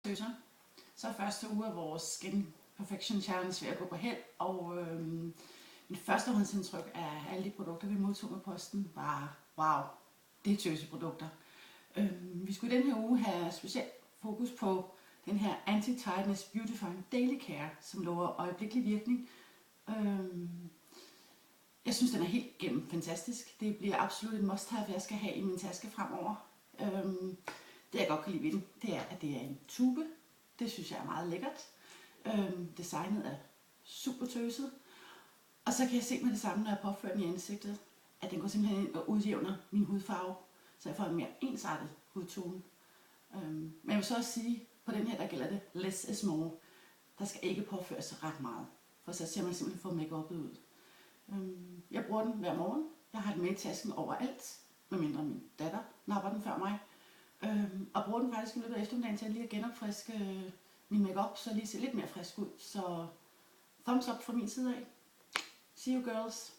tøser. Så første uge af vores Skin Perfection Challenge ved at gå på held, og mit førstehåndsindtryk af alle de produkter, vi modtog med posten, var, wow, det er tøseprodukter. Vi skulle i den her uge have specielt fokus på den her Anti-Tiredness Beautifying Daily Care, som lover øjeblikkelig virkning. Jeg synes, den er helt gennem fantastisk. Det bliver absolut et must-have, jeg skal have i min taske fremover. Det jeg godt kan lide ved den, det er, at det er en tube. Det synes jeg er meget lækkert. Designet er super tøset. Og så kan jeg se med det samme, når jeg påfører den i ansigtet, at den går simpelthen ind og udjævner min hudfarve, så jeg får en mere ensartet hudtone. Men jeg vil så også sige, på den her der gælder det less is more. Der skal ikke påføres ret meget, for så ser man simpelthen få make-up'et ud. Jeg bruger den hver morgen. Jeg har den med i tasken overalt, medmindre min datter napper den før mig. Og bruger den faktisk i løbet af eftermiddagen til lige at genopfriske min make-up, så lige ser lidt mere frisk ud. Så thumbs up fra min side af. See you girls!